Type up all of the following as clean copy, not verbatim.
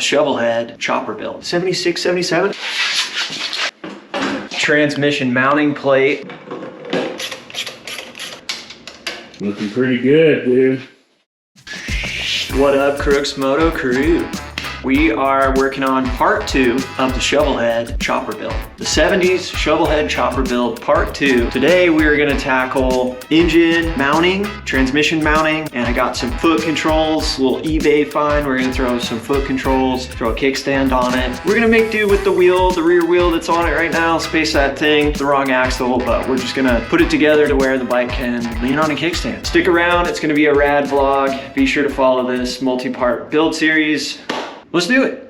Shovelhead Chopper Build. 76, 77. Transmission mounting plate. Looking pretty good, dude. What up, CROOKS MOTO crew? We are working on part 2 of the Shovelhead Chopper Build. The 70s Shovelhead Chopper Build part 2. Today we are gonna tackle engine mounting, transmission mounting, and I got some foot controls, a little eBay find. We're gonna throw some foot controls, throw a kickstand on it. We're gonna make do with the wheel, the rear wheel that's on it right now, space that thing, the wrong axle, but we're just gonna put it together to where the bike can lean on a kickstand. Stick around, it's gonna be a rad vlog. Be sure to follow this multi-part build series. Let's do it.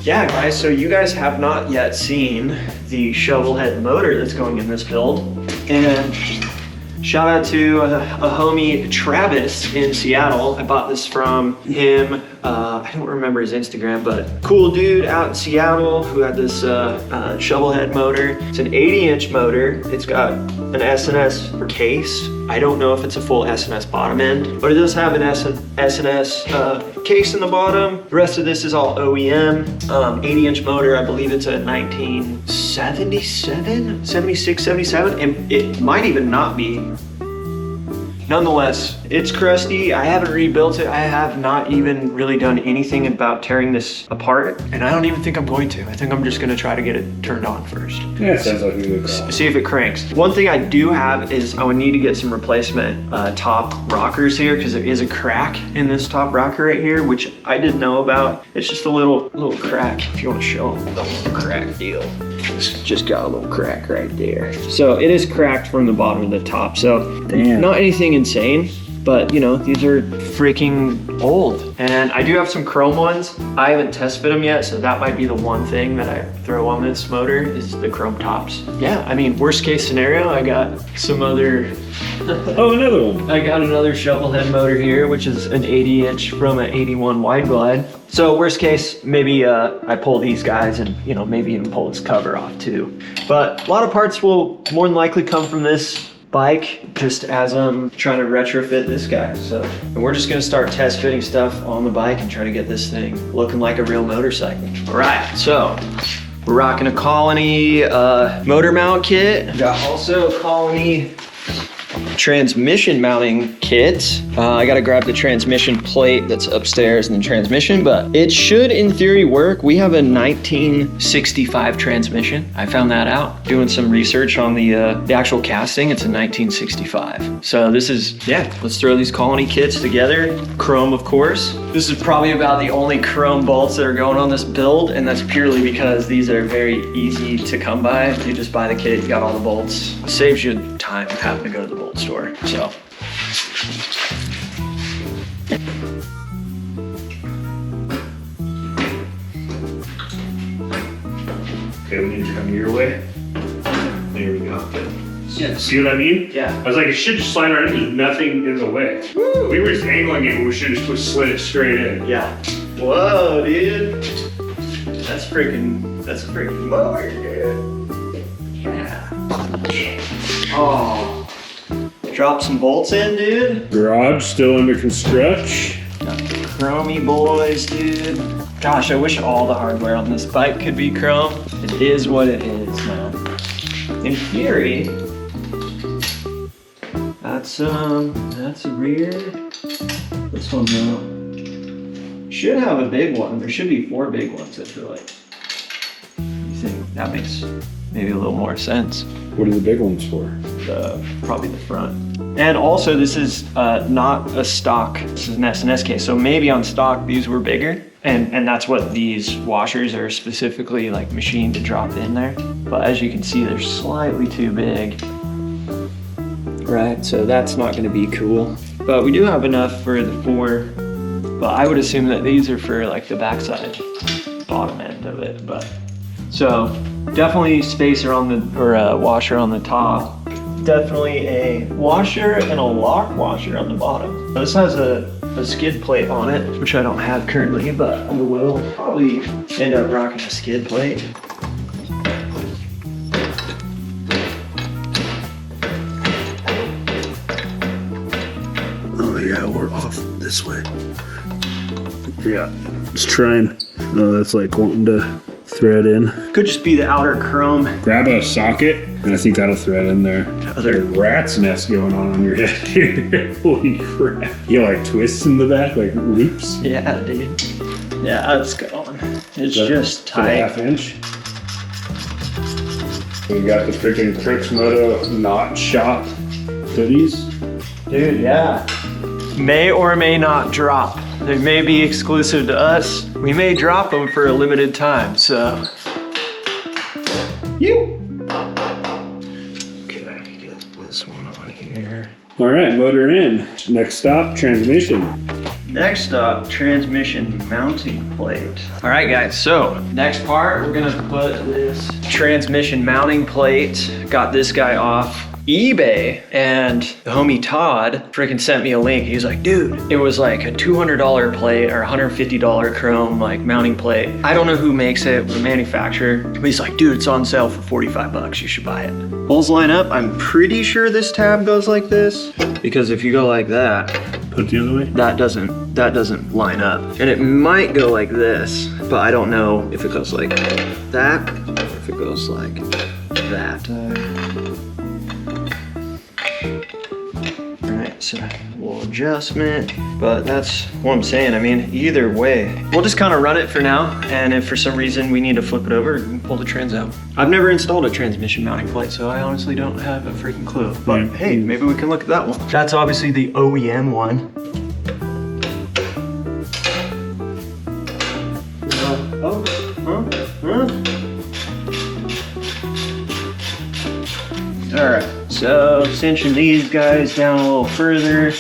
Yeah guys, so you guys have not yet seen the Shovelhead motor that's going in this build. And shout out to a homie, Travis in Seattle. I bought this from him. I don't remember his Instagram, but cool dude out in Seattle who had this Shovelhead motor. It's an 80-inch motor. It's got an S&S case. I don't know if it's a full S&S bottom end, but it does have an S&S case in the bottom. The rest of this is all OEM. 80-inch motor, I believe it's a 1977, 76, 77, and it might even not be. Nonetheless, it's crusty. I haven't rebuilt it. I have not even really done anything about tearing this apart, and I don't even think I'm going to. I think I'm just gonna try to get it turned on first. Yeah, it sounds like a good call. See if it cranks. One thing I do have is I would need to get some replacement top rockers here, because there is a crack in this top rocker right here, which I didn't know about. It's just a little crack, if you want to show them the little crack deal. It's just got a little crack right there. So it is cracked from the bottom to the top. So damn. Not anything insane, but you know, these are freaking old. And I do have some chrome ones. I haven't test fit them yet, so that might be the one thing that I throw on this motor is the chrome tops. Yeah, I mean, worst case scenario, I got some other oh, another one. I got another Shovelhead motor here, which is an 80-inch from an 81 wide glide. So worst case, maybe I pull these guys and, you know, maybe even pull this cover off too. But a lot of parts will more than likely come from this bike, just as I'm trying to retrofit this guy. So, and we're just gonna start test fitting stuff on the bike and try to get this thing looking like a real motorcycle. All right, so we're rocking a Colony motor mount kit. Got also a Colony transmission mounting kit. I gotta grab the transmission plate that's upstairs in the transmission, but it should in theory work. We have a 1965 transmission. I found that out doing some research on the actual casting. It's a 1965. So this is, yeah, let's throw these Colony kits together. Chrome, of course. This is probably about the only chrome bolts that are going on this build, and that's purely because these are very easy to come by. You just buy the kit, you got all the bolts. It saves you time having to go to the bolt store. So Okay, we need to come your way. There we go. yeah. See what I mean? Yeah. I was like, it should just slide right in. There's nothing in the way. Woo. We were just angling it, but we should have just slid it straight in. Yeah. Whoa, dude. That's a freaking motor, dude. Yeah. Oh. Drop some bolts in, dude. Garage still under construction. Got the chromey boys, dude. Gosh, I wish all the hardware on this bike could be chrome. It is what it is, man. In theory, that's a rear. This one though should have a big one. There should be 4 big ones, I feel like. You think that makes maybe a little more sense? What are the big ones for? Probably the front. And also this is not a stock, this is an S&S case. So maybe on stock, these were bigger. And that's what these washers are specifically like machined to drop in there. But as you can see, they're slightly too big. Right, so that's not gonna be cool. But we do have enough for the 4. But I would assume that these are for like the backside, bottom end of it. But so Definitely spacer on the, or a washer on the top. Definitely a washer and a lock washer on the bottom. This has a skid plate on it, which I don't have currently, but I will probably end up rocking a skid plate. Oh yeah, we're off this way. Yeah, just trying. No, that's like wanting to thread in. Could just be the outer chrome. Grab a socket, and I think that'll thread in there. There's a rat's nest going on your head here. Holy crap. You got like twists in the back, like loops? Yeah, dude. Yeah, it's gone. It's just tight. ½ inch. We got the freaking CROOKS MOTO knot shop hoodies. Dude, yeah. May or may not drop. They may be exclusive to us. We may drop them for a limited time, so. You. Okay, get this one on here. All right, motor in. Next stop, transmission. Next up, transmission mounting plate. All right, guys, so next part, we're gonna put this transmission mounting plate. Got this guy off eBay, and the homie Todd freaking sent me a link. He's like, dude, it was like a $200 plate or $150 chrome like mounting plate. I don't know who makes it, the manufacturer, but he's like, dude, it's on sale for 45 bucks, you should buy it. Holes line up. I'm pretty sure this tab goes like this, because if you go like that, Put it the other way? that doesn't line up. And it might go like this, but I don't know if it goes like that or if it goes like that. Alright, so a little adjustment, but that's what I'm saying. I mean, either way, we'll just kind of run it for now, and if for some reason we need to flip it over, we can pull the trans out. I've never installed a transmission mounting plate, so I honestly don't have a freaking clue. But hey, maybe we can look at that one. That's obviously the OEM one. All right, so cinching these guys down a little further.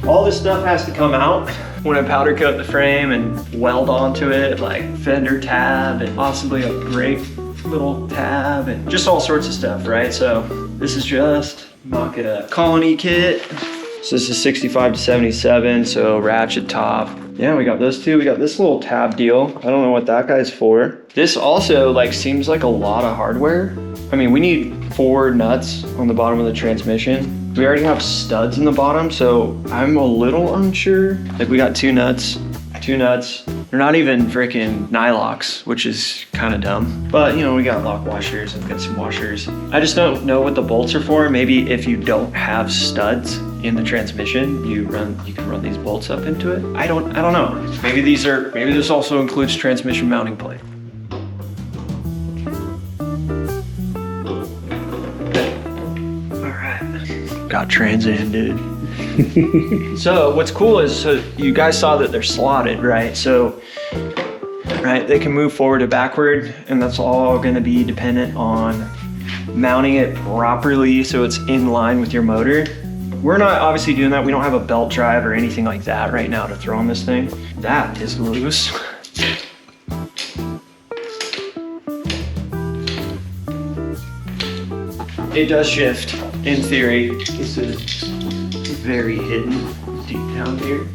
All this stuff has to come out when I powder coat the frame and weld onto it, like fender tab and possibly a brake little tab and just all sorts of stuff, right? So this is just mock it up. Colony kit. So this is 65 to 77, so ratchet top. Yeah, we got those two. We got this little tab deal. I don't know what that guy's for. This also like seems like a lot of hardware. I mean, we need 4 nuts on the bottom of the transmission. We already have studs in the bottom, so I'm a little unsure. Like we got 2 nuts. They're not even freaking nylocks, which is kind of dumb. But you know, we got lock washers and we got some washers. I just don't know what the bolts are for. Maybe if you don't have studs in the transmission, you can run these bolts up into it. I don't know. Maybe this also includes transmission mounting plate. All right, got trans in, dude. So what's cool is, so you guys saw that they're slotted, right? So, right, they can move forward or backward, and that's all gonna be dependent on mounting it properly so it's in line with your motor. We're not obviously doing that. We don't have a belt drive or anything like that right now to throw on this thing. That is loose. It does shift, in theory. This is very hidden deep down here.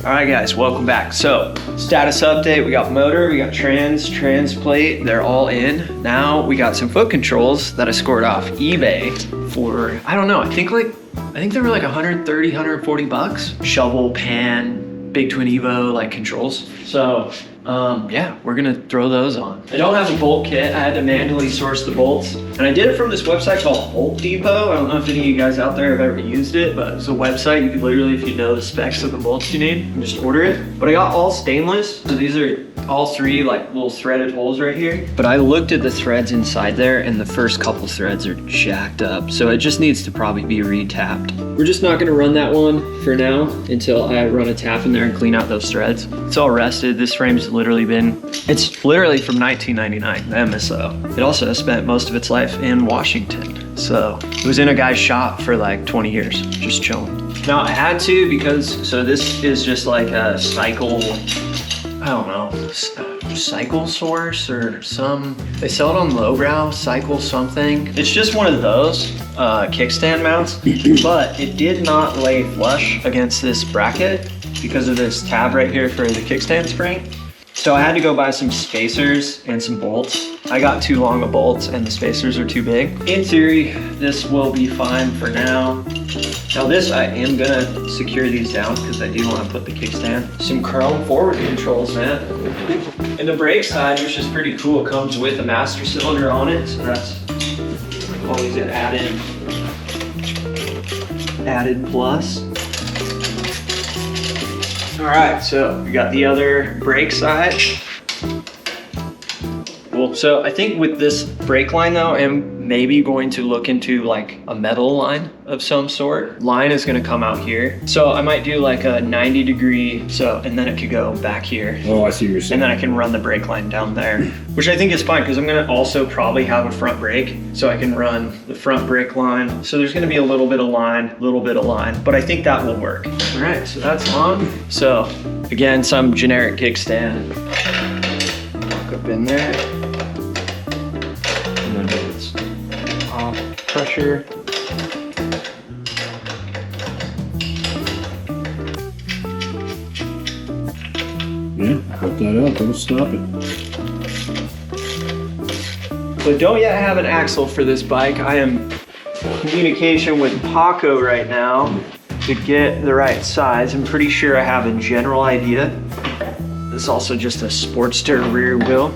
All right, guys, welcome back. So, status update, we got motor, we got trans plate, they're all in. Now we got some foot controls that I scored off eBay for, I don't know, I think they were like 130, 140 bucks. Shovel, pan, big twin Evo, like controls. So, yeah, we're gonna throw those on. I don't have a bolt kit. I had to manually source the bolts. And I did it from this website called Bolt Depot. I don't know if any of you guys out there have ever used it, but it's a website. You can literally, if you know the specs of the bolts you need, you can just order it. But I got all stainless. So these are all 3 like little threaded holes right here. But I looked at the threads inside there and the first couple threads are jacked up. So it just needs to probably be re-tapped. We're just not gonna run that one for now until I run a tap in there and clean out those threads. It's all rusted. This frame's it's literally from 1999, the MSO. It also spent most of its life in Washington. So it was in a guy's shop for like 20 years, just chilling. Now I had to because, so this is just like a cycle, I don't know, cycle source or some, they sell it on Lowbrow, cycle something. It's just one of those kickstand mounts, but it did not lay flush against this bracket because of this tab right here for the kickstand spring. So I had to go buy some spacers and some bolts. I got too long of bolts and the spacers are too big. In theory, this will be fine for now. Now this, I am gonna secure these down because I do want to put the kickstand. Some chrome forward controls, man. And the brake side, which is pretty cool, comes with a master cylinder on it. So that's always an added plus. All right, so we got the other brake side. Cool. So I think with this brake line though, I'm maybe going to look into like a metal line of some sort. Line is gonna come out here. So I might do like a 90 degree, and then it could go back here. Oh, I see what you're saying. And then I can run the brake line down there, which I think is fine because I'm gonna also probably have a front brake. So I can run the front brake line. So there's gonna be a little bit of line, but I think that will work. All right, so that's on. So again, some generic kickstand. Walk up in there. And then it's off pressure. Yeah, put that up, don't stop it. So don't yet have an axle for this bike. I am in communication with Paco right now to get the right size. I'm pretty sure I have a general idea. This is also just a Sportster rear wheel.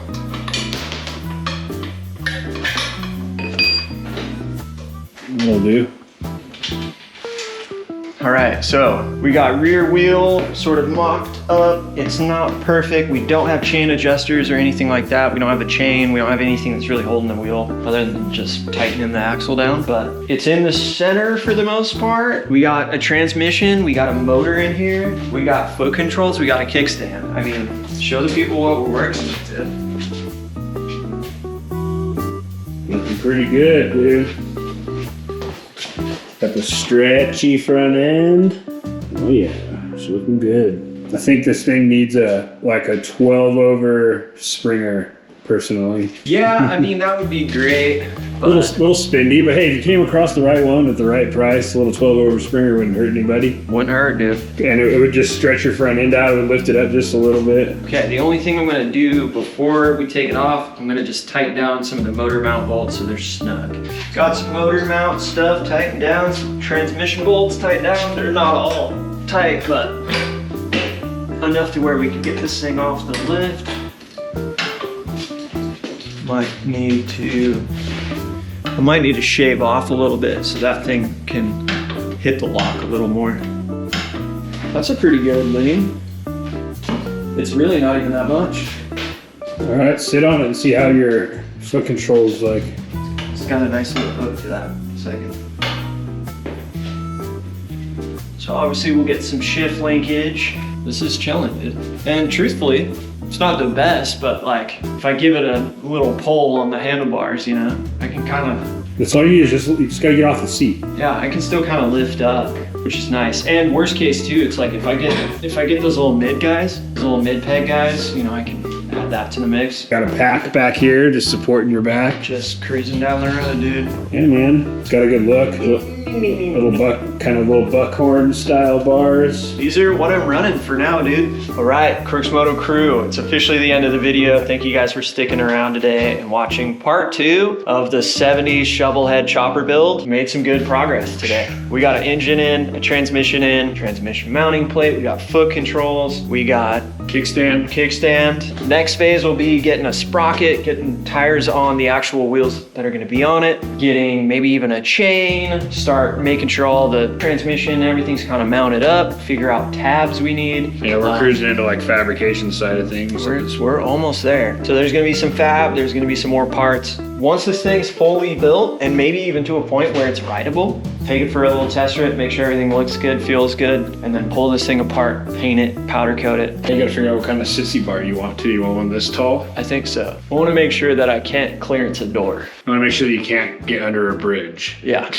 That'll do. All right, so we got rear wheel sort of mocked up. It's not perfect. We don't have chain adjusters or anything like that. We don't have a chain. We don't have anything that's really holding the wheel other than just tightening the axle down, but it's in the center for the most part. We got a transmission. We got a motor in here. We got foot controls. We got a kickstand. I mean, show the people what we're working with. Looking pretty good, dude. Got the stretchy front end. Oh yeah, it's looking good. I think this thing needs a 12 over Springer, personally. Yeah, I mean, that would be great. Little spendy, but hey, if you came across the right one at the right price, a little 12 over Springer wouldn't hurt anybody. Wouldn't hurt, dude. And it would just stretch your front end out and lift it up just a little bit. Okay, the only thing I'm gonna do before we take it off, I'm gonna just tighten down some of the motor mount bolts so they're snug. Got some motor mount stuff tightened down, some transmission bolts tightened down. They're not all tight, but enough to where we can get this thing off the lift. I might need to shave off a little bit so that thing can hit the lock a little more. That's a pretty good lean. It's really not even that much. All right, sit on it and see how your foot control's like. It's got a nice little hook to that. Second. So obviously we'll get some shift linkage. This is chilling, dude. And truthfully, it's not the best, but like if I give it a little pull on the handlebars, you know, I can kind of. That's all you need is you just gotta get off the seat. Yeah, I can still kind of lift up, which is nice. And worst case too, it's like if I get those little mid peg guys, you know, I can add that to the mix. Got a pack back here just supporting your back. Just cruising down the road, dude. Yeah, man, it's got a good look. Little buckhorn style bars. These are what I'm running for now, dude. All right, CROOKS MOTO crew, it's officially the end of the video. Thank you guys for sticking around today and watching part 2 of the 70s Shovelhead Chopper Build. We made some good progress today. We got an engine in, a transmission in, transmission mounting plate, we got foot controls, we got kickstand. Next phase will be getting a sprocket, getting tires on the actual wheels that are gonna be on it, getting maybe even a chain, start making sure all the transmission and everything's kind of mounted up, figure out tabs we need. Yeah, we're cruising into like fabrication side of things. We're almost there. So there's gonna be some fab, there's gonna be some more parts. once this thing's fully built and maybe even to a point where it's rideable, take it for a little test ride, make sure everything looks good, feels good, and then pull this thing apart, paint it, powder coat it. You gotta figure out what kind of sissy bar you want too. You want one this tall? I think so. I want to make sure that I can't clearance a door. I want to make sure that you can't get under a bridge. Yeah.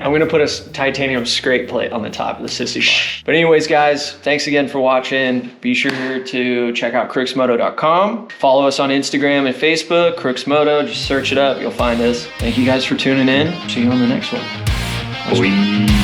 I'm gonna put a titanium scrape plate on the top of the sissy bar. But anyways, guys, thanks again for watching. Be sure to check out crooksmoto.com. Follow us on Instagram and Facebook, Crooks Moto. Just search it up, you'll find us. Thank you guys for tuning in. See you on the next one. Boy.